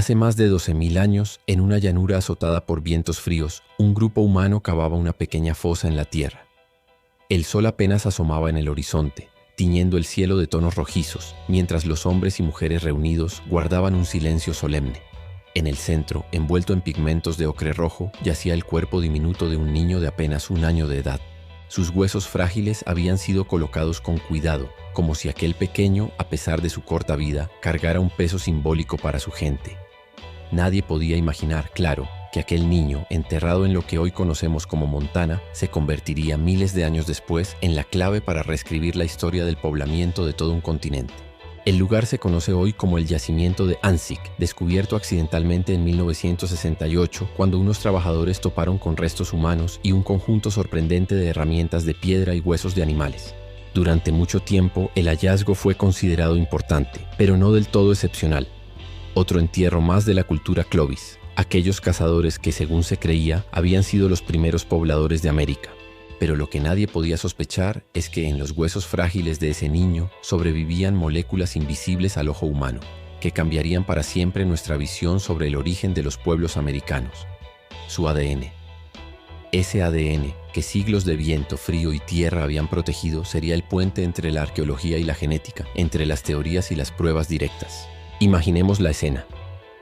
Hace más de 12.000 años, en una llanura azotada por vientos fríos, un grupo humano cavaba una pequeña fosa en la tierra. El sol apenas asomaba en el horizonte, tiñendo el cielo de tonos rojizos, mientras los hombres y mujeres reunidos guardaban un silencio solemne. En el centro, envuelto en pigmentos de ocre rojo, yacía el cuerpo diminuto de un niño de apenas 1 año de edad. Sus huesos frágiles habían sido colocados con cuidado, como si aquel pequeño, a pesar de su corta vida, cargara un peso simbólico para su gente. Nadie podía imaginar, claro, que aquel niño, enterrado en lo que hoy conocemos como Montana, se convertiría miles de años después en la clave para reescribir la historia del poblamiento de todo un continente. El lugar se conoce hoy como el yacimiento de Anzick, descubierto accidentalmente en 1968, cuando unos trabajadores toparon con restos humanos y un conjunto sorprendente de herramientas de piedra y huesos de animales. Durante mucho tiempo, el hallazgo fue considerado importante, pero no del todo excepcional. Otro entierro más de la cultura Clovis, aquellos cazadores que, según se creía, habían sido los primeros pobladores de América. Pero lo que nadie podía sospechar es que en los huesos frágiles de ese niño sobrevivían moléculas invisibles al ojo humano, que cambiarían para siempre nuestra visión sobre el origen de los pueblos americanos. Su ADN. Ese ADN, que siglos de viento, frío y tierra habían protegido, sería el puente entre la arqueología y la genética, entre las teorías y las pruebas directas. Imaginemos la escena.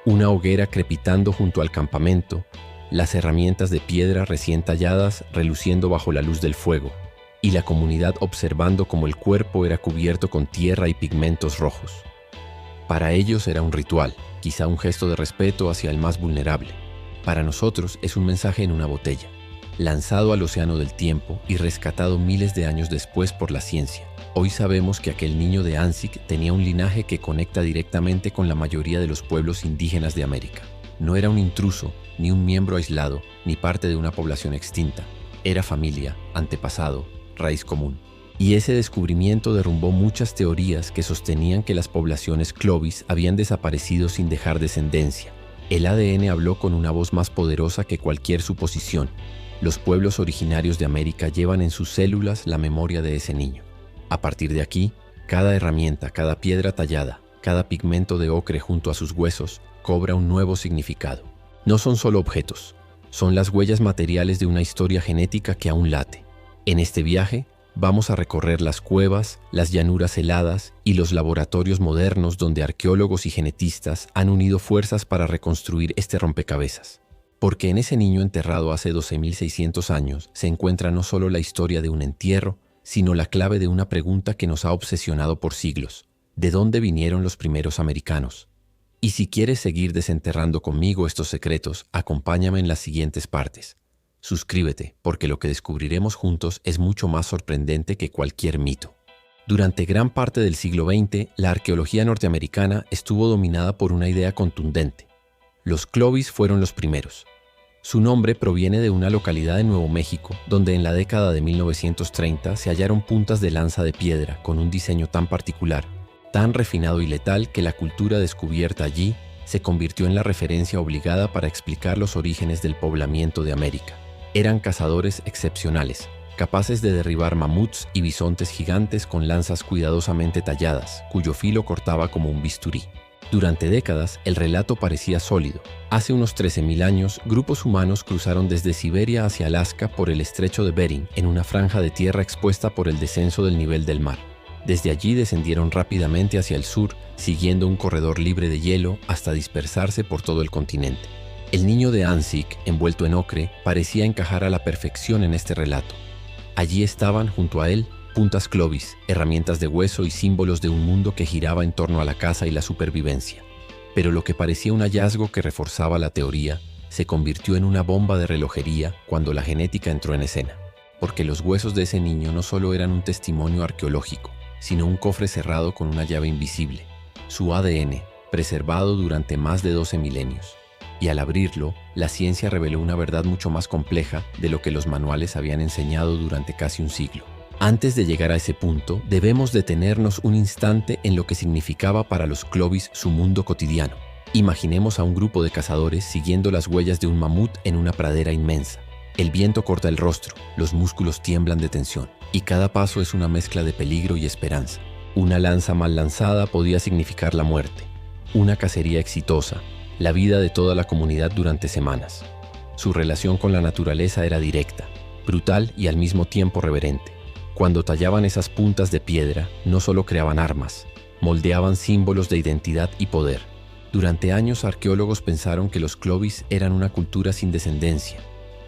Una hoguera crepitando junto al campamento, las herramientas de piedra recién talladas reluciendo bajo la luz del fuego, y la comunidad observando cómo el cuerpo era cubierto con tierra y pigmentos rojos. Para ellos era un ritual, quizá un gesto de respeto hacia el más vulnerable. Para nosotros es un mensaje en una botella, lanzado al océano del tiempo y rescatado miles de años después por la ciencia. Hoy sabemos que aquel niño de Anzick tenía un linaje que conecta directamente con la mayoría de los pueblos indígenas de América. No era un intruso, ni un miembro aislado, ni parte de una población extinta. Era familia, antepasado, raíz común. Y ese descubrimiento derrumbó muchas teorías que sostenían que las poblaciones Clovis habían desaparecido sin dejar descendencia. El ADN habló con una voz más poderosa que cualquier suposición. Los pueblos originarios de América llevan en sus células la memoria de ese niño. A partir de aquí, cada herramienta, cada piedra tallada, cada pigmento de ocre junto a sus huesos, cobra un nuevo significado. No son solo objetos, son las huellas materiales de una historia genética que aún late. En este viaje, vamos a recorrer las cuevas, las llanuras heladas y los laboratorios modernos donde arqueólogos y genetistas han unido fuerzas para reconstruir este rompecabezas. Porque en ese niño enterrado hace 12.600 años se encuentra no solo la historia de un entierro, sino la clave de una pregunta que nos ha obsesionado por siglos. ¿De dónde vinieron los primeros americanos? Y si quieres seguir desenterrando conmigo estos secretos, acompáñame en las siguientes partes. Suscríbete, porque lo que descubriremos juntos es mucho más sorprendente que cualquier mito. Durante gran parte del siglo XX, la arqueología norteamericana estuvo dominada por una idea contundente. Los Clovis fueron los primeros. Su nombre proviene de una localidad de Nuevo México, donde en la década de 1930 se hallaron puntas de lanza de piedra con un diseño tan particular, tan refinado y letal que la cultura descubierta allí se convirtió en la referencia obligada para explicar los orígenes del poblamiento de América. Eran cazadores excepcionales, capaces de derribar mamuts y bisontes gigantes con lanzas cuidadosamente talladas, cuyo filo cortaba como un bisturí. Durante décadas, el relato parecía sólido. Hace unos 13.000 años, grupos humanos cruzaron desde Siberia hacia Alaska por el estrecho de Bering, en una franja de tierra expuesta por el descenso del nivel del mar. Desde allí descendieron rápidamente hacia el sur, siguiendo un corredor libre de hielo hasta dispersarse por todo el continente. El niño de Anzick, envuelto en ocre, parecía encajar a la perfección en este relato. Allí estaban, junto a él, puntas Clovis, herramientas de hueso y símbolos de un mundo que giraba en torno a la caza y la supervivencia. Pero lo que parecía un hallazgo que reforzaba la teoría, se convirtió en una bomba de relojería cuando la genética entró en escena. Porque los huesos de ese niño no solo eran un testimonio arqueológico, sino un cofre cerrado con una llave invisible, su ADN, preservado durante más de 12 milenios. Y al abrirlo, la ciencia reveló una verdad mucho más compleja de lo que los manuales habían enseñado durante casi un siglo. Antes de llegar a ese punto, debemos detenernos un instante en lo que significaba para los Clovis su mundo cotidiano. Imaginemos a un grupo de cazadores siguiendo las huellas de un mamut en una pradera inmensa. El viento corta el rostro, los músculos tiemblan de tensión, y cada paso es una mezcla de peligro y esperanza. Una lanza mal lanzada podía significar la muerte. Una cacería exitosa, la vida de toda la comunidad durante semanas. Su relación con la naturaleza era directa, brutal y al mismo tiempo reverente. Cuando tallaban esas puntas de piedra, no solo creaban armas, moldeaban símbolos de identidad y poder. Durante años, arqueólogos pensaron que los Clovis eran una cultura sin descendencia,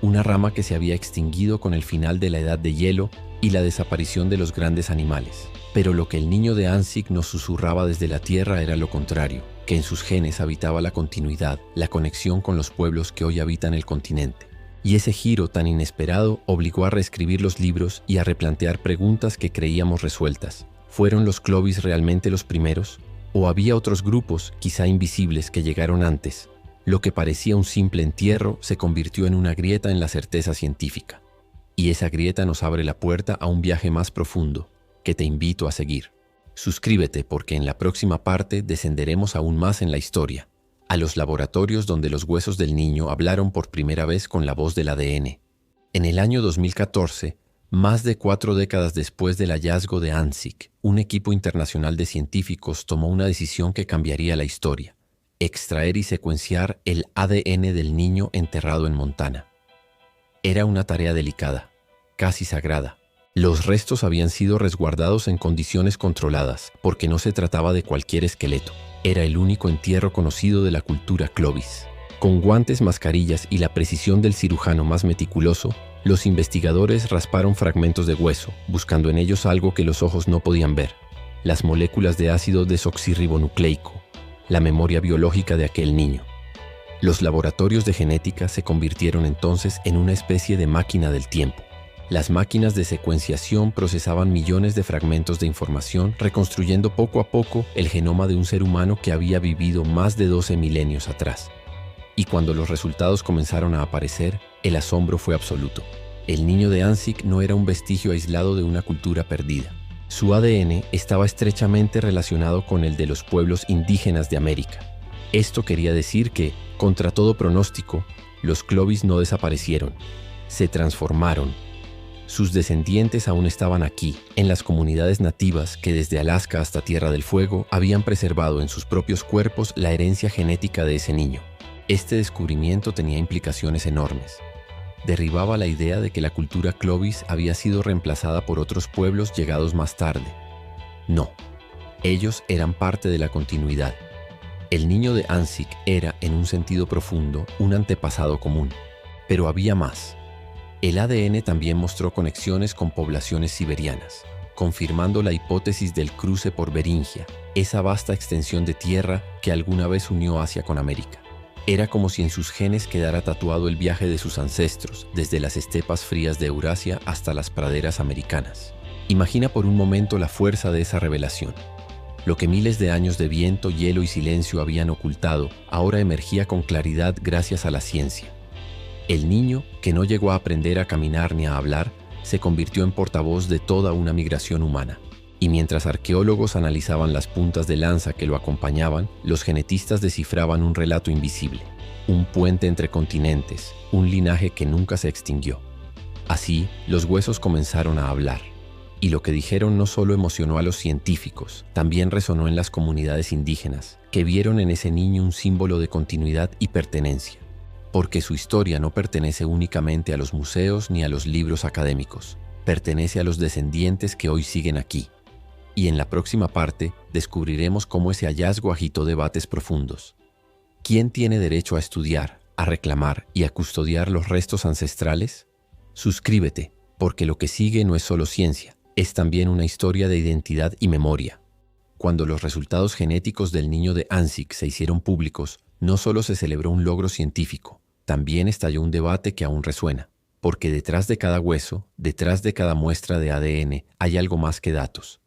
una rama que se había extinguido con el final de la Edad de Hielo y la desaparición de los grandes animales. Pero lo que el niño de Anzick nos susurraba desde la tierra era lo contrario, que en sus genes habitaba la continuidad, la conexión con los pueblos que hoy habitan el continente. Y ese giro tan inesperado obligó a reescribir los libros y a replantear preguntas que creíamos resueltas. ¿Fueron los Clovis realmente los primeros? ¿O había otros grupos, quizá invisibles, que llegaron antes? Lo que parecía un simple entierro se convirtió en una grieta en la certeza científica. Y esa grieta nos abre la puerta a un viaje más profundo, que te invito a seguir. Suscríbete porque en la próxima parte descenderemos aún más en la historia, a los laboratorios donde los huesos del niño hablaron por primera vez con la voz del ADN. En el año 2014, más de 4 décadas después del hallazgo de Anzick, un equipo internacional de científicos tomó una decisión que cambiaría la historia: extraer y secuenciar el ADN del niño enterrado en Montana. Era una tarea delicada, casi sagrada. Los restos habían sido resguardados en condiciones controladas, porque no se trataba de cualquier esqueleto. Era el único entierro conocido de la cultura Clovis. Con guantes, mascarillas y la precisión del cirujano más meticuloso, los investigadores rasparon fragmentos de hueso, buscando en ellos algo que los ojos no podían ver: las moléculas de ácido desoxirribonucleico, la memoria biológica de aquel niño. Los laboratorios de genética se convirtieron entonces en una especie de máquina del tiempo. Las máquinas de secuenciación procesaban millones de fragmentos de información, reconstruyendo poco a poco el genoma de un ser humano que había vivido más de 12 milenios atrás. Y cuando los resultados comenzaron a aparecer, el asombro fue absoluto. El niño de Anzick no era un vestigio aislado de una cultura perdida. Su ADN estaba estrechamente relacionado con el de los pueblos indígenas de América. Esto quería decir que, contra todo pronóstico, los Clovis no desaparecieron, se transformaron. Sus descendientes aún estaban aquí, en las comunidades nativas que desde Alaska hasta Tierra del Fuego habían preservado en sus propios cuerpos la herencia genética de ese niño. Este descubrimiento tenía implicaciones enormes. Derribaba la idea de que la cultura Clovis había sido reemplazada por otros pueblos llegados más tarde. No, ellos eran parte de la continuidad. El niño de Anzick era, en un sentido profundo, un antepasado común. Pero había más. El ADN también mostró conexiones con poblaciones siberianas, confirmando la hipótesis del cruce por Beringia, esa vasta extensión de tierra que alguna vez unió Asia con América. Era como si en sus genes quedara tatuado el viaje de sus ancestros, desde las estepas frías de Eurasia hasta las praderas americanas. Imagina por un momento la fuerza de esa revelación. Lo que miles de años de viento, hielo y silencio habían ocultado, ahora emergía con claridad gracias a la ciencia. El niño, que no llegó a aprender a caminar ni a hablar, se convirtió en portavoz de toda una migración humana. Y mientras arqueólogos analizaban las puntas de lanza que lo acompañaban, los genetistas descifraban un relato invisible, un puente entre continentes, un linaje que nunca se extinguió. Así, los huesos comenzaron a hablar. Y lo que dijeron no solo emocionó a los científicos, también resonó en las comunidades indígenas, que vieron en ese niño un símbolo de continuidad y pertenencia. Porque su historia no pertenece únicamente a los museos ni a los libros académicos, pertenece a los descendientes que hoy siguen aquí. Y en la próxima parte descubriremos cómo ese hallazgo agitó debates profundos. ¿Quién tiene derecho a estudiar, a reclamar y a custodiar los restos ancestrales? Suscríbete, porque lo que sigue no es solo ciencia, es también una historia de identidad y memoria. Cuando los resultados genéticos del niño de Anzick se hicieron públicos, no solo se celebró un logro científico, también estalló un debate que aún resuena, porque detrás de cada hueso, detrás de cada muestra de ADN, hay algo más que datos.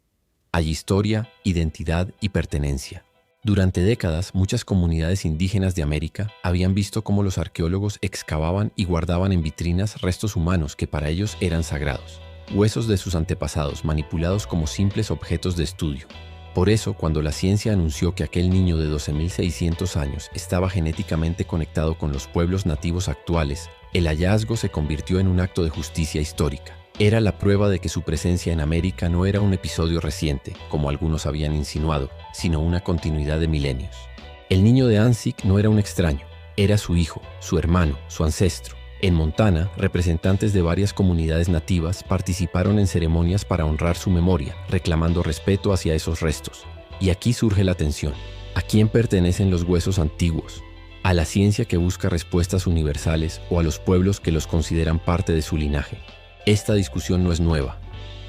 Hay historia, identidad y pertenencia. Durante décadas, muchas comunidades indígenas de América habían visto cómo los arqueólogos excavaban y guardaban en vitrinas restos humanos que para ellos eran sagrados, huesos de sus antepasados manipulados como simples objetos de estudio. Por eso, cuando la ciencia anunció que aquel niño de 12.600 años estaba genéticamente conectado con los pueblos nativos actuales, el hallazgo se convirtió en un acto de justicia histórica. Era la prueba de que su presencia en América no era un episodio reciente, como algunos habían insinuado, sino una continuidad de milenios. El niño de Anzick no era un extraño, era su hijo, su hermano, su ancestro. En Montana, representantes de varias comunidades nativas participaron en ceremonias para honrar su memoria, reclamando respeto hacia esos restos. Y aquí surge la tensión. ¿A quién pertenecen los huesos antiguos? ¿A la ciencia que busca respuestas universales o a los pueblos que los consideran parte de su linaje? Esta discusión no es nueva.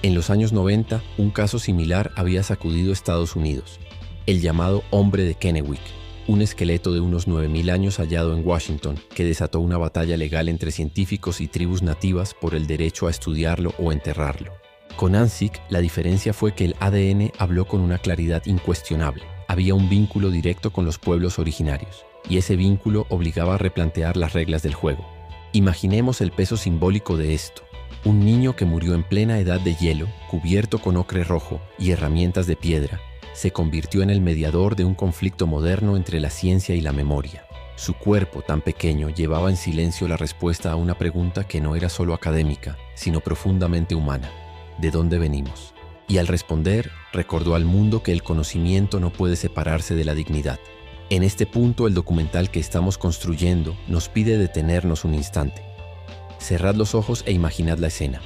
En los años 90, un caso similar había sacudido Estados Unidos, el llamado Hombre de Kennewick, un esqueleto de unos 9.000 años hallado en Washington que desató una batalla legal entre científicos y tribus nativas por el derecho a estudiarlo o enterrarlo. Con Anzick, la diferencia fue que el ADN habló con una claridad incuestionable. Había un vínculo directo con los pueblos originarios, y ese vínculo obligaba a replantear las reglas del juego. Imaginemos el peso simbólico de esto. Un niño que murió en plena edad de hielo, cubierto con ocre rojo y herramientas de piedra, se convirtió en el mediador de un conflicto moderno entre la ciencia y la memoria. Su cuerpo tan pequeño llevaba en silencio la respuesta a una pregunta que no era solo académica, sino profundamente humana. ¿De dónde venimos? Y al responder, recordó al mundo que el conocimiento no puede separarse de la dignidad. En este punto, el documental que estamos construyendo nos pide detenernos un instante. Cerrad los ojos e imaginad la escena.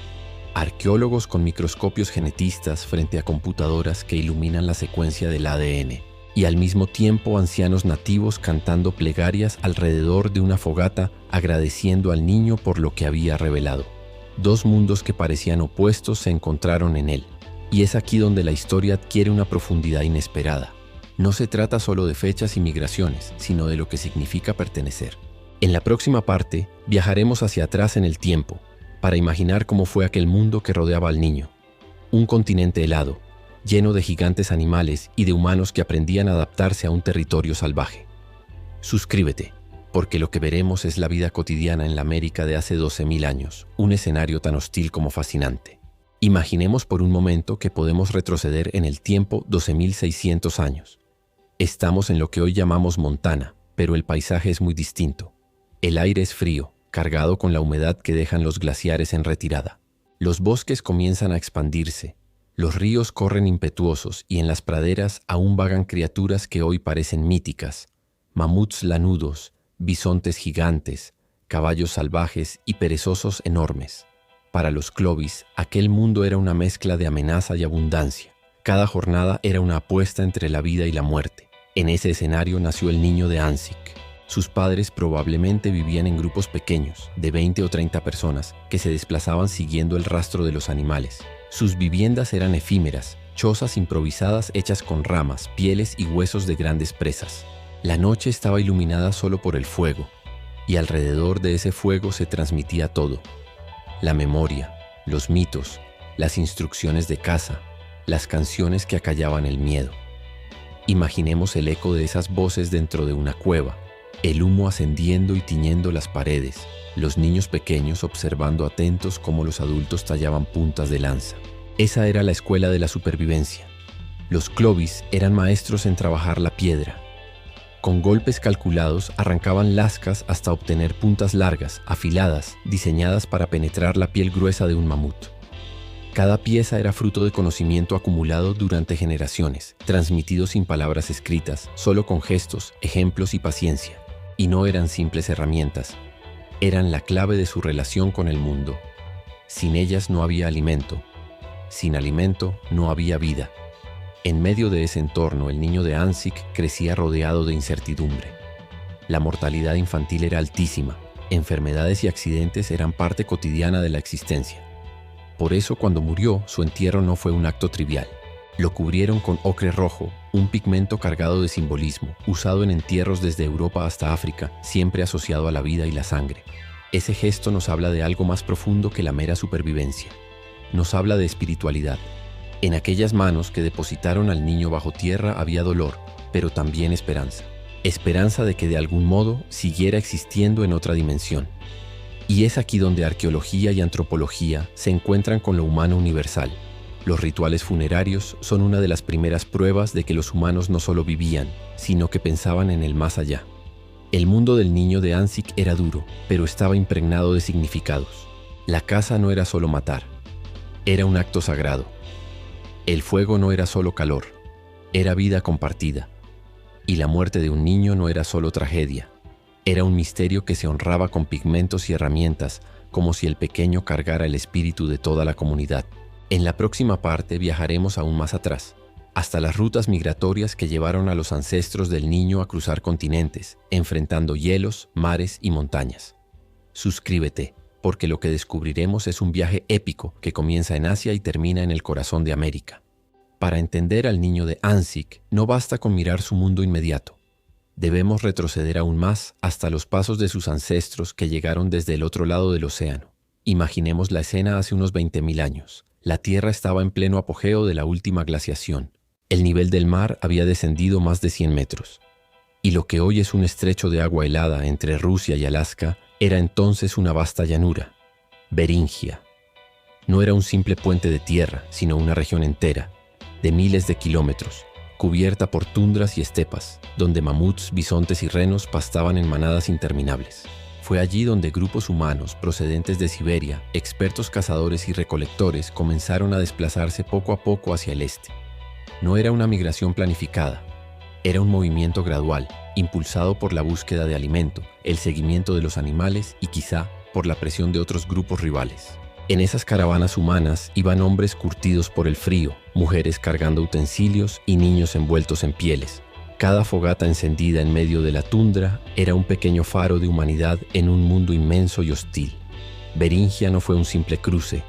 Arqueólogos con microscopios genetistas frente a computadoras que iluminan la secuencia del ADN, y al mismo tiempo ancianos nativos cantando plegarias alrededor de una fogata agradeciendo al niño por lo que había revelado. Dos mundos que parecían opuestos se encontraron en él, y es aquí donde la historia adquiere una profundidad inesperada. No se trata solo de fechas y migraciones, sino de lo que significa pertenecer. En la próxima parte, viajaremos hacia atrás en el tiempo, para imaginar cómo fue aquel mundo que rodeaba al niño. Un continente helado, lleno de gigantes animales y de humanos que aprendían a adaptarse a un territorio salvaje. Suscríbete, porque lo que veremos es la vida cotidiana en la América de hace 12.000 años, un escenario tan hostil como fascinante. Imaginemos por un momento que podemos retroceder en el tiempo 12.600 años. Estamos en lo que hoy llamamos Montana, pero el paisaje es muy distinto. El aire es frío, cargado con la humedad que dejan los glaciares en retirada. Los bosques comienzan a expandirse, los ríos corren impetuosos y en las praderas aún vagan criaturas que hoy parecen míticas, mamuts lanudos, bisontes gigantes, caballos salvajes y perezosos enormes. Para los Clovis, aquel mundo era una mezcla de amenaza y abundancia. Cada jornada era una apuesta entre la vida y la muerte. En ese escenario nació el niño de Anzick. Sus padres probablemente vivían en grupos pequeños, de 20 o 30 personas, que se desplazaban siguiendo el rastro de los animales. Sus viviendas eran efímeras, chozas improvisadas hechas con ramas, pieles y huesos de grandes presas. La noche estaba iluminada solo por el fuego, y alrededor de ese fuego se transmitía todo. La memoria, los mitos, las instrucciones de caza, las canciones que acallaban el miedo. Imaginemos el eco de esas voces dentro de una cueva, el humo ascendiendo y tiñendo las paredes, los niños pequeños observando atentos cómo los adultos tallaban puntas de lanza. Esa era la escuela de la supervivencia. Los Clovis eran maestros en trabajar la piedra. Con golpes calculados arrancaban lascas hasta obtener puntas largas, afiladas, diseñadas para penetrar la piel gruesa de un mamut. Cada pieza era fruto de conocimiento acumulado durante generaciones, transmitido sin palabras escritas, solo con gestos, ejemplos y paciencia. Y no eran simples herramientas, eran la clave de su relación con el mundo. Sin ellas no había alimento. Sin alimento no había vida. En medio de ese entorno, el niño de Anzick crecía rodeado de incertidumbre. La mortalidad infantil era altísima, enfermedades y accidentes eran parte cotidiana de la existencia. Por eso, cuando murió, su entierro no fue un acto trivial. Lo cubrieron con ocre rojo, un pigmento cargado de simbolismo, usado en entierros desde Europa hasta África, siempre asociado a la vida y la sangre. Ese gesto nos habla de algo más profundo que la mera supervivencia. Nos habla de espiritualidad. En aquellas manos que depositaron al niño bajo tierra había dolor, pero también esperanza. Esperanza de que de algún modo siguiera existiendo en otra dimensión. Y es aquí donde arqueología y antropología se encuentran con lo humano universal. Los rituales funerarios son una de las primeras pruebas de que los humanos no solo vivían, sino que pensaban en el más allá. El mundo del niño de Anzick era duro, pero estaba impregnado de significados. La caza no era solo matar, era un acto sagrado. El fuego no era solo calor, era vida compartida. Y la muerte de un niño no era solo tragedia. Era un misterio que se honraba con pigmentos y herramientas, como si el pequeño cargara el espíritu de toda la comunidad. En la próxima parte viajaremos aún más atrás, hasta las rutas migratorias que llevaron a los ancestros del niño a cruzar continentes, enfrentando hielos, mares y montañas. Suscríbete, porque lo que descubriremos es un viaje épico que comienza en Asia y termina en el corazón de América. Para entender al niño de Anzick, no basta con mirar su mundo inmediato. Debemos retroceder aún más hasta los pasos de sus ancestros que llegaron desde el otro lado del océano. Imaginemos la escena hace unos 20.000 años. La Tierra estaba en pleno apogeo de la última glaciación. El nivel del mar había descendido más de 100 metros. Y lo que hoy es un estrecho de agua helada entre Rusia y Alaska era entonces una vasta llanura, Beringia. No era un simple puente de tierra, sino una región entera, de miles de kilómetros, cubierta por tundras y estepas, donde mamuts, bisontes y renos pastaban en manadas interminables. Fue allí donde grupos humanos procedentes de Siberia, expertos cazadores y recolectores, comenzaron a desplazarse poco a poco hacia el este. No era una migración planificada, era un movimiento gradual, impulsado por la búsqueda de alimento, el seguimiento de los animales y quizá por la presión de otros grupos rivales. En esas caravanas humanas iban hombres curtidos por el frío, mujeres cargando utensilios y niños envueltos en pieles. Cada fogata encendida en medio de la tundra era un pequeño faro de humanidad en un mundo inmenso y hostil. Beringia no fue un simple cruce,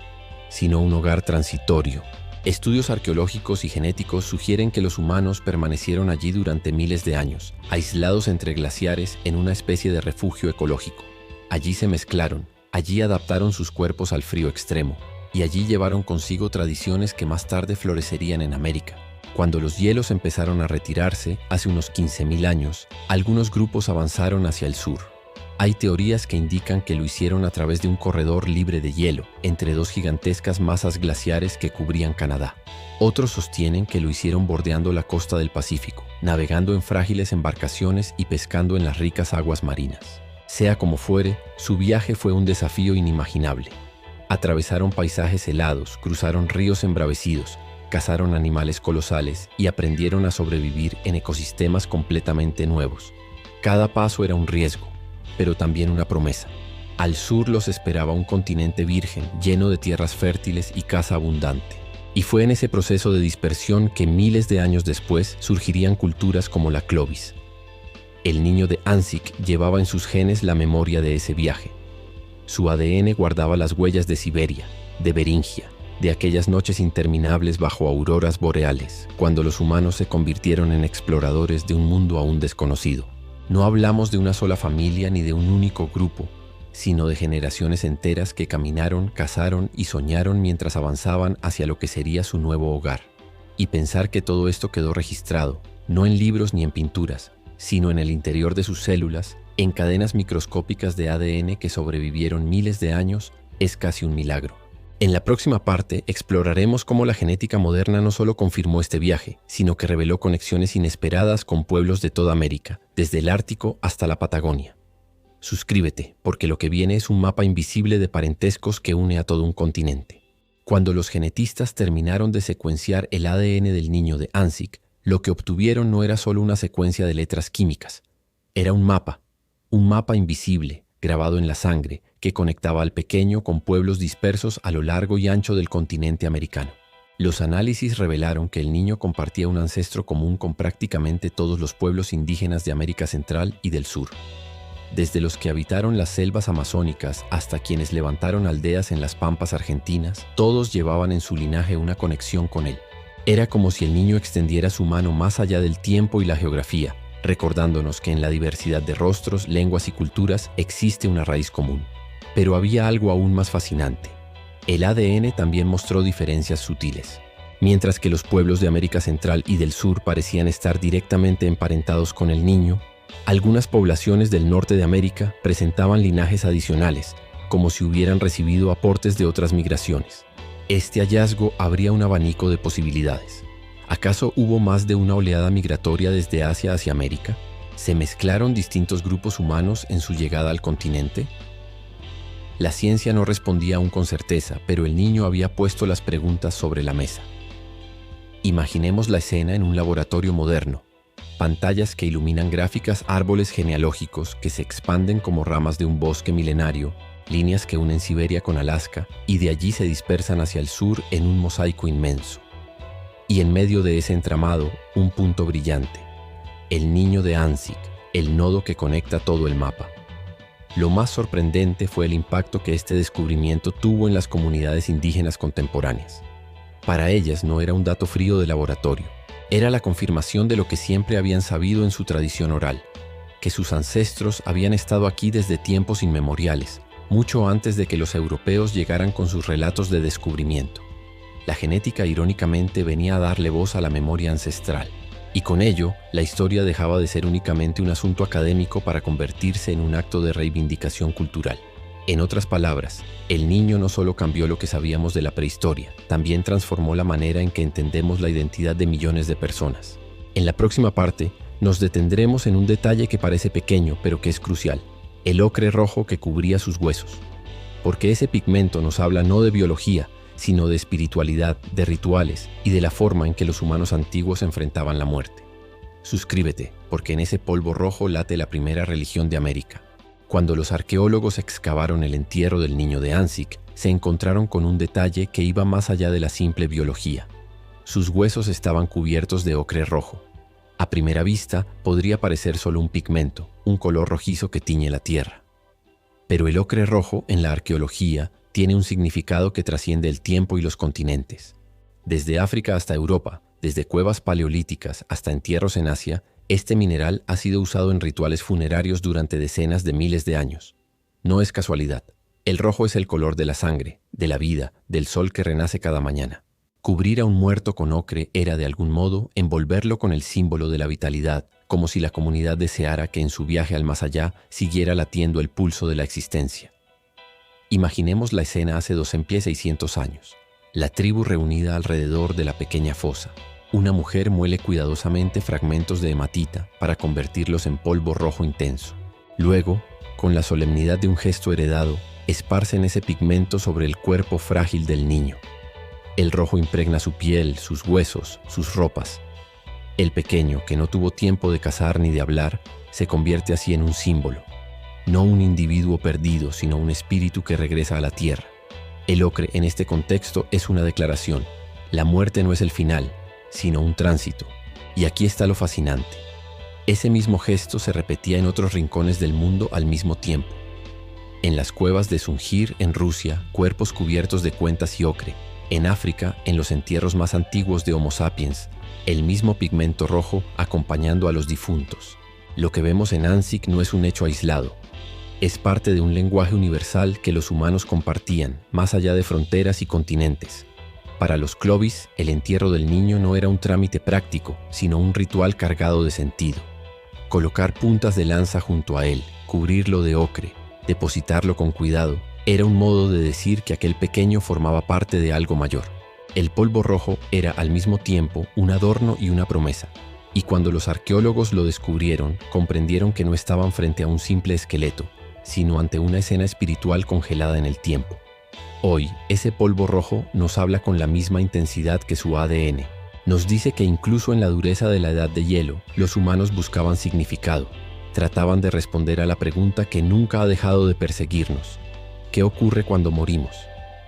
sino un hogar transitorio. Estudios arqueológicos y genéticos sugieren que los humanos permanecieron allí durante miles de años, aislados entre glaciares en una especie de refugio ecológico. Allí se mezclaron, allí adaptaron sus cuerpos al frío extremo, y allí llevaron consigo tradiciones que más tarde florecerían en América. Cuando los hielos empezaron a retirarse, hace unos 15.000 años, algunos grupos avanzaron hacia el sur. Hay teorías que indican que lo hicieron a través de un corredor libre de hielo, entre dos gigantescas masas glaciares que cubrían Canadá. Otros sostienen que lo hicieron bordeando la costa del Pacífico, navegando en frágiles embarcaciones y pescando en las ricas aguas marinas. Sea como fuere, su viaje fue un desafío inimaginable. Atravesaron paisajes helados, cruzaron ríos embravecidos, cazaron animales colosales y aprendieron a sobrevivir en ecosistemas completamente nuevos. Cada paso era un riesgo, pero también una promesa. Al sur los esperaba un continente virgen, lleno de tierras fértiles y caza abundante. Y fue en ese proceso de dispersión que miles de años después surgirían culturas como la Clovis. El niño de Anzick llevaba en sus genes la memoria de ese viaje. Su ADN guardaba las huellas de Siberia, de Beringia, de aquellas noches interminables bajo auroras boreales, cuando los humanos se convirtieron en exploradores de un mundo aún desconocido. No hablamos de una sola familia ni de un único grupo, sino de generaciones enteras que caminaron, cazaron y soñaron mientras avanzaban hacia lo que sería su nuevo hogar. Y pensar que todo esto quedó registrado, no en libros ni en pinturas, sino en el interior de sus células, en cadenas microscópicas de ADN que sobrevivieron miles de años, es casi un milagro. En la próxima parte exploraremos cómo la genética moderna no solo confirmó este viaje, sino que reveló conexiones inesperadas con pueblos de toda América, desde el Ártico hasta la Patagonia. Suscríbete, porque lo que viene es un mapa invisible de parentescos que une a todo un continente. Cuando los genetistas terminaron de secuenciar el ADN del niño de Anzick, lo que obtuvieron no era solo una secuencia de letras químicas, era un mapa invisible, grabado en la sangre, que conectaba al pequeño con pueblos dispersos a lo largo y ancho del continente americano. Los análisis revelaron que el niño compartía un ancestro común con prácticamente todos los pueblos indígenas de América Central y del Sur. Desde los que habitaron las selvas amazónicas hasta quienes levantaron aldeas en las pampas argentinas, todos llevaban en su linaje una conexión con él. Era como si el niño extendiera su mano más allá del tiempo y la geografía, recordándonos que en la diversidad de rostros, lenguas y culturas existe una raíz común. Pero había algo aún más fascinante. El ADN también mostró diferencias sutiles. Mientras que los pueblos de América Central y del Sur parecían estar directamente emparentados con el niño, algunas poblaciones del norte de América presentaban linajes adicionales, como si hubieran recibido aportes de otras migraciones. Este hallazgo abría un abanico de posibilidades. ¿Acaso hubo más de una oleada migratoria desde Asia hacia América? ¿Se mezclaron distintos grupos humanos en su llegada al continente? La ciencia no respondía aún con certeza, pero el niño había puesto las preguntas sobre la mesa. Imaginemos la escena en un laboratorio moderno. pantallas que iluminan gráficas, árboles genealógicos que se expanden como ramas de un bosque milenario, líneas que unen Siberia con Alaska y de allí se dispersan hacia el sur en un mosaico inmenso. Y en medio de ese entramado, un punto brillante, el Niño de Anzic, el nodo que conecta todo el mapa. Lo más sorprendente fue el impacto que este descubrimiento tuvo en las comunidades indígenas contemporáneas. Para ellas no era un dato frío de laboratorio, era la confirmación de lo que siempre habían sabido en su tradición oral, que sus ancestros habían estado aquí desde tiempos inmemoriales, mucho antes de que los europeos llegaran con sus relatos de descubrimiento. La genética, irónicamente, venía a darle voz a la memoria ancestral, y con ello, la historia dejaba de ser únicamente un asunto académico para convertirse en un acto de reivindicación cultural. En otras palabras, el niño no solo cambió lo que sabíamos de la prehistoria, también transformó la manera en que entendemos la identidad de millones de personas. En la próxima parte, nos detendremos en un detalle que parece pequeño, pero que es crucial: el ocre rojo que cubría sus huesos. Porque ese pigmento nos habla no de biología, sino de espiritualidad, de rituales y de la forma en que los humanos antiguos enfrentaban la muerte. Suscríbete, porque en ese polvo rojo late la primera religión de América. Cuando los arqueólogos excavaron el entierro del Niño de Anzic, se encontraron con un detalle que iba más allá de la simple biología. Sus huesos estaban cubiertos de ocre rojo. A primera vista, podría parecer solo un pigmento, un color rojizo que tiñe la tierra. Pero el ocre rojo, en la arqueología, tiene un significado que trasciende el tiempo y los continentes. Desde África hasta Europa, desde cuevas paleolíticas hasta entierros en Asia, este mineral ha sido usado en rituales funerarios durante decenas de miles de años. No es casualidad. El rojo es el color de la sangre, de la vida, del sol que renace cada mañana. Cubrir a un muerto con ocre era, de algún modo, envolverlo con el símbolo de la vitalidad, como si la comunidad deseara que en su viaje al más allá siguiera latiendo el pulso de la existencia. Imaginemos la escena hace 2600 años. La tribu reunida alrededor de la pequeña fosa. Una mujer muele cuidadosamente fragmentos de hematita para convertirlos en polvo rojo intenso. Luego, con la solemnidad de un gesto heredado, esparcen ese pigmento sobre el cuerpo frágil del niño. El rojo impregna su piel, sus huesos, sus ropas. El pequeño, que no tuvo tiempo de cazar ni de hablar, se convierte así en un símbolo. No un individuo perdido, sino un espíritu que regresa a la tierra. El ocre en este contexto es una declaración. La muerte no es el final, sino un tránsito. Y aquí está lo fascinante. Ese mismo gesto se repetía en otros rincones del mundo al mismo tiempo. En las cuevas de Sungir, en Rusia, cuerpos cubiertos de cuentas y ocre. En África, en los entierros más antiguos de Homo sapiens, el mismo pigmento rojo acompañando a los difuntos. Lo que vemos en Anzic no es un hecho aislado. Es parte de un lenguaje universal que los humanos compartían, más allá de fronteras y continentes. Para los Clovis, el entierro del niño no era un trámite práctico, sino un ritual cargado de sentido. Colocar puntas de lanza junto a él, cubrirlo de ocre, depositarlo con cuidado, era un modo de decir que aquel pequeño formaba parte de algo mayor. El polvo rojo era al mismo tiempo un adorno y una promesa. Y cuando los arqueólogos lo descubrieron, comprendieron que no estaban frente a un simple esqueleto, sino ante una escena espiritual congelada en el tiempo. Hoy, ese polvo rojo nos habla con la misma intensidad que su ADN. Nos dice que incluso en la dureza de la edad de hielo, los humanos buscaban significado. Trataban de responder a la pregunta que nunca ha dejado de perseguirnos. ¿Qué ocurre cuando morimos?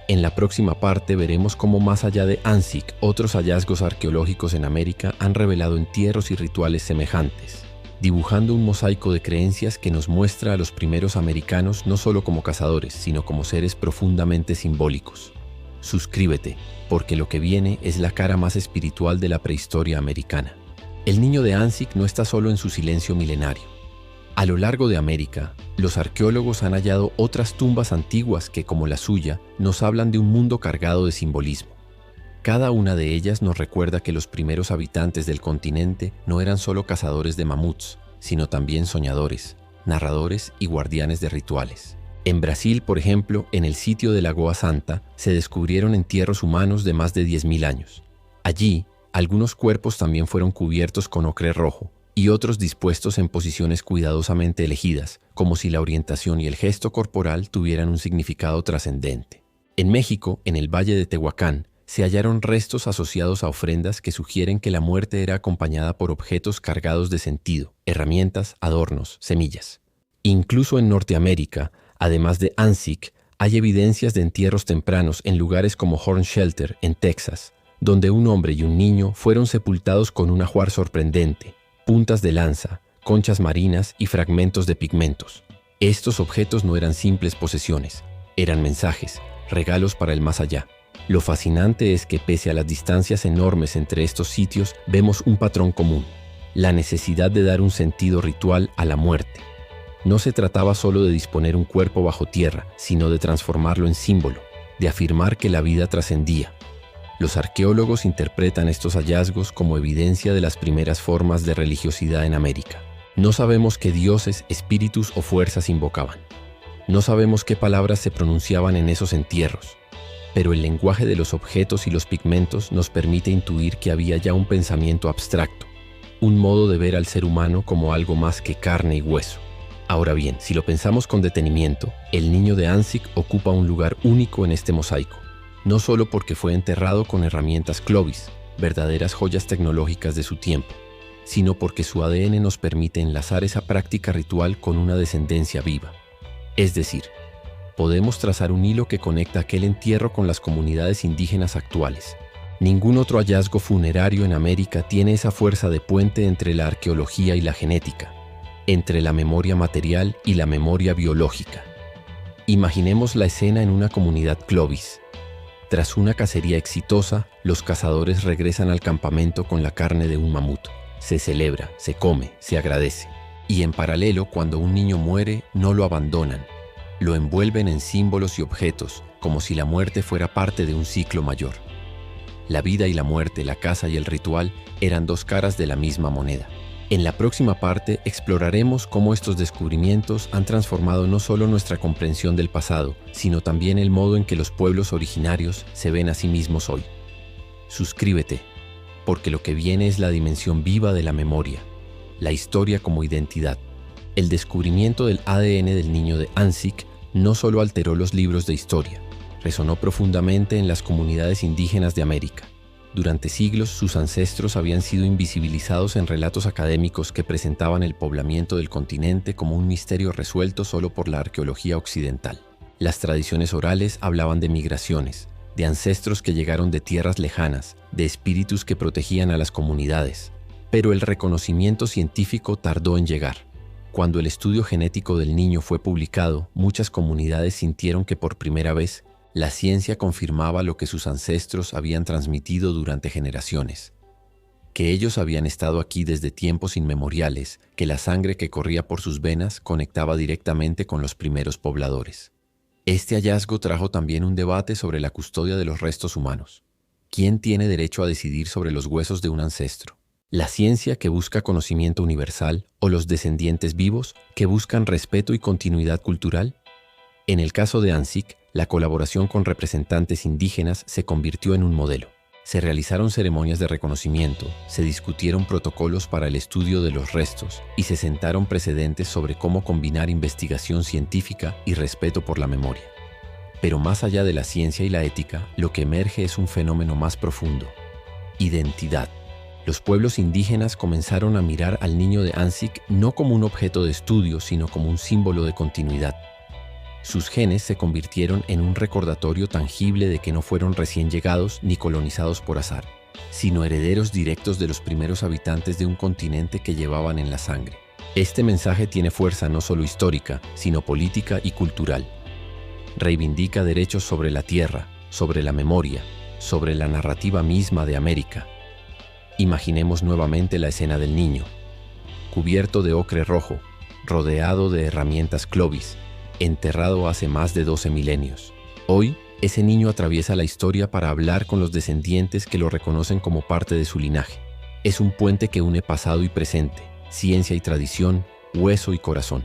En la próxima parte veremos cómo más allá de Anzic, otros hallazgos arqueológicos en América han revelado entierros y rituales semejantes, dibujando un mosaico de creencias que nos muestra a los primeros americanos no solo como cazadores, sino como seres profundamente simbólicos. Suscríbete, porque lo que viene es la cara más espiritual de la prehistoria americana. El Niño de Anzic no está solo en su silencio milenario. A lo largo de América, los arqueólogos han hallado otras tumbas antiguas que, como la suya, nos hablan de un mundo cargado de simbolismo. Cada una de ellas nos recuerda que los primeros habitantes del continente no eran solo cazadores de mamuts, sino también soñadores, narradores y guardianes de rituales. En Brasil, por ejemplo, en el sitio de Lagoa Santa, se descubrieron entierros humanos de más de 10.000 años. Allí, algunos cuerpos también fueron cubiertos con ocre rojo, y otros dispuestos en posiciones cuidadosamente elegidas, como si la orientación y el gesto corporal tuvieran un significado trascendente. En México, en el Valle de Tehuacán, se hallaron restos asociados a ofrendas que sugieren que la muerte era acompañada por objetos cargados de sentido, herramientas, adornos, semillas. Incluso en Norteamérica, además de Anzick, hay evidencias de entierros tempranos en lugares como Horn Shelter, en Texas, donde un hombre y un niño fueron sepultados con un ajuar sorprendente, puntas de lanza, conchas marinas y fragmentos de pigmentos. Estos objetos no eran simples posesiones, eran mensajes, regalos para el más allá. Lo fascinante es que pese a las distancias enormes entre estos sitios, vemos un patrón común: la necesidad de dar un sentido ritual a la muerte. No se trataba solo de disponer un cuerpo bajo tierra, sino de transformarlo en símbolo, de afirmar que la vida trascendía. Los arqueólogos interpretan estos hallazgos como evidencia de las primeras formas de religiosidad en América. No sabemos qué dioses, espíritus o fuerzas invocaban. No sabemos qué palabras se pronunciaban en esos entierros, pero el lenguaje de los objetos y los pigmentos nos permite intuir que había ya un pensamiento abstracto, un modo de ver al ser humano como algo más que carne y hueso. Ahora bien, si lo pensamos con detenimiento, el niño de Anzick ocupa un lugar único en este mosaico, no solo porque fue enterrado con herramientas Clovis, verdaderas joyas tecnológicas de su tiempo, sino porque su ADN nos permite enlazar esa práctica ritual con una descendencia viva. Es decir, podemos trazar un hilo que conecta aquel entierro con las comunidades indígenas actuales. Ningún otro hallazgo funerario en América tiene esa fuerza de puente entre la arqueología y la genética, entre la memoria material y la memoria biológica. Imaginemos la escena en una comunidad Clovis. Tras una cacería exitosa, los cazadores regresan al campamento con la carne de un mamut. Se celebra, se come, se agradece. Y en paralelo, cuando un niño muere, no lo abandonan. Lo envuelven en símbolos y objetos, como si la muerte fuera parte de un ciclo mayor. La vida y la muerte, la caza y el ritual eran dos caras de la misma moneda. En la próxima parte exploraremos cómo estos descubrimientos han transformado no solo nuestra comprensión del pasado, sino también el modo en que los pueblos originarios se ven a sí mismos hoy. Suscríbete, porque lo que viene es la dimensión viva de la memoria, la historia como identidad. El descubrimiento del ADN del niño de Anzick no solo alteró los libros de historia, resonó profundamente en las comunidades indígenas de América. Durante siglos, sus ancestros habían sido invisibilizados en relatos académicos que presentaban el poblamiento del continente como un misterio resuelto solo por la arqueología occidental. Las tradiciones orales hablaban de migraciones, de ancestros que llegaron de tierras lejanas, de espíritus que protegían a las comunidades. Pero el reconocimiento científico tardó en llegar. Cuando el estudio genético del niño fue publicado, muchas comunidades sintieron que por primera vez la ciencia confirmaba lo que sus ancestros habían transmitido durante generaciones, que ellos habían estado aquí desde tiempos inmemoriales, que la sangre que corría por sus venas conectaba directamente con los primeros pobladores. Este hallazgo trajo también un debate sobre la custodia de los restos humanos. ¿Quién tiene derecho a decidir sobre los huesos de un ancestro? ¿La ciencia, que busca conocimiento universal, o los descendientes vivos, que buscan respeto y continuidad cultural? En el caso de Anzick, la colaboración con representantes indígenas se convirtió en un modelo. Se realizaron ceremonias de reconocimiento, se discutieron protocolos para el estudio de los restos y se sentaron precedentes sobre cómo combinar investigación científica y respeto por la memoria. Pero más allá de la ciencia y la ética, lo que emerge es un fenómeno más profundo: identidad. Los pueblos indígenas comenzaron a mirar al niño de Anzick no como un objeto de estudio, sino como un símbolo de continuidad. Sus genes se convirtieron en un recordatorio tangible de que no fueron recién llegados ni colonizados por azar, sino herederos directos de los primeros habitantes de un continente que llevaban en la sangre. Este mensaje tiene fuerza no solo histórica, sino política y cultural. Reivindica derechos sobre la tierra, sobre la memoria, sobre la narrativa misma de América. Imaginemos nuevamente la escena del niño, cubierto de ocre rojo, rodeado de herramientas Clovis, enterrado hace más de 12 milenios. Hoy, ese niño atraviesa la historia para hablar con los descendientes que lo reconocen como parte de su linaje. Es un puente que une pasado y presente, ciencia y tradición, hueso y corazón.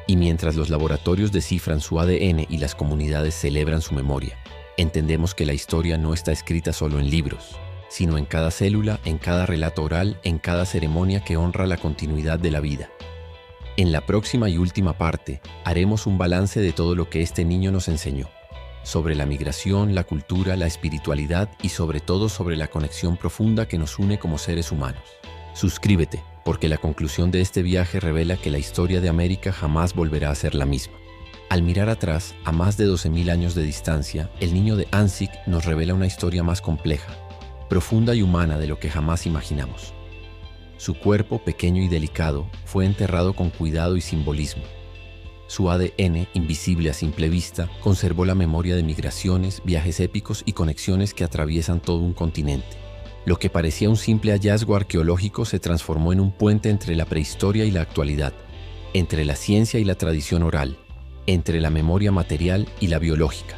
Y mientras los laboratorios descifran su ADN y las comunidades celebran su memoria, entendemos que la historia no está escrita solo en libros, sino en cada célula, en cada relato oral, en cada ceremonia que honra la continuidad de la vida. En la próxima y última parte, haremos un balance de todo lo que este niño nos enseñó. sobre la migración, la cultura, la espiritualidad y sobre todo sobre la conexión profunda que nos une como seres humanos. Suscríbete, porque la conclusión de este viaje revela que la historia de América jamás volverá a ser la misma. Al mirar atrás, a más de 12.000 años de distancia, el niño de Anzick nos revela una historia más compleja, profunda y humana de lo que jamás imaginamos. Su cuerpo, pequeño y delicado, fue enterrado con cuidado y simbolismo. Su ADN, invisible a simple vista, conservó la memoria de migraciones, viajes épicos y conexiones que atraviesan todo un continente. Lo que parecía un simple hallazgo arqueológico se transformó en un puente entre la prehistoria y la actualidad, entre la ciencia y la tradición oral, entre la memoria material y la biológica.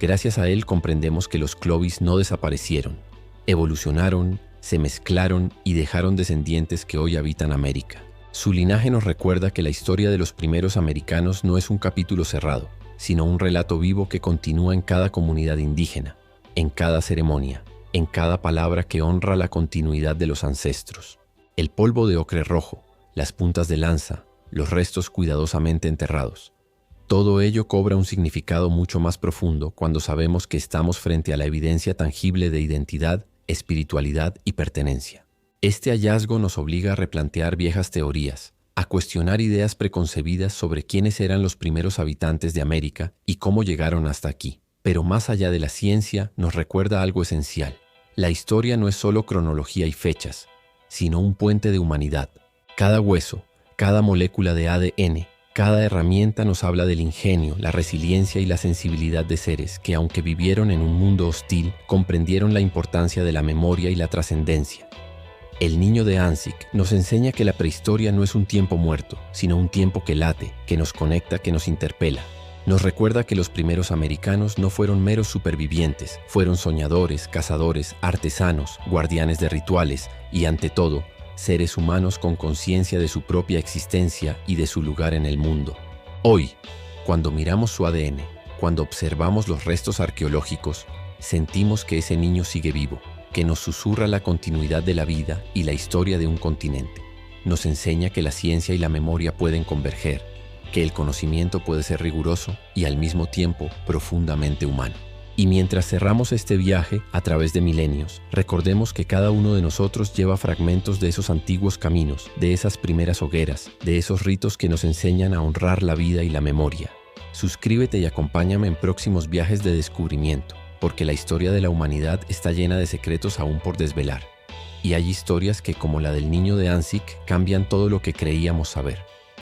Gracias a él comprendemos que los Clovis no desaparecieron, evolucionaron, se mezclaron y dejaron descendientes que hoy habitan América. Su linaje nos recuerda que la historia de los primeros americanos no es un capítulo cerrado, sino un relato vivo que continúa en cada comunidad indígena, en cada ceremonia, en cada palabra que honra la continuidad de los ancestros. El polvo de ocre rojo, las puntas de lanza, los restos cuidadosamente enterrados. Todo ello cobra un significado mucho más profundo cuando sabemos que estamos frente a la evidencia tangible de identidad, espiritualidad y pertenencia. Este hallazgo nos obliga a replantear viejas teorías, a cuestionar ideas preconcebidas sobre quiénes eran los primeros habitantes de América y cómo llegaron hasta aquí. Pero más allá de la ciencia, nos recuerda algo esencial. La historia no es solo cronología y fechas, sino un puente de humanidad. Cada hueso, cada molécula de ADN, cada herramienta nos habla del ingenio, la resiliencia y la sensibilidad de seres que, aunque vivieron en un mundo hostil, comprendieron la importancia de la memoria y la trascendencia. El niño de Anzick nos enseña que la prehistoria no es un tiempo muerto, sino un tiempo que late, que nos conecta, que nos interpela. Nos recuerda que los primeros americanos no fueron meros supervivientes, fueron soñadores, cazadores, artesanos, guardianes de rituales y, ante todo, seres humanos con conciencia de su propia existencia y de su lugar en el mundo. Hoy, cuando miramos su ADN, cuando observamos los restos arqueológicos, sentimos que ese niño sigue vivo, que nos susurra la continuidad de la vida y la historia de un continente. Nos enseña que la ciencia y la memoria pueden converger, que el conocimiento puede ser riguroso y al mismo tiempo profundamente humano. Y mientras cerramos este viaje a través de milenios, recordemos que cada uno de nosotros lleva fragmentos de esos antiguos caminos, de esas primeras hogueras, de esos ritos que nos enseñan a honrar la vida y la memoria. Suscríbete y acompáñame en próximos viajes de descubrimiento, porque la historia de la humanidad está llena de secretos aún por desvelar. Y hay historias que, como la del niño de Anzick, cambian todo lo que creíamos saber.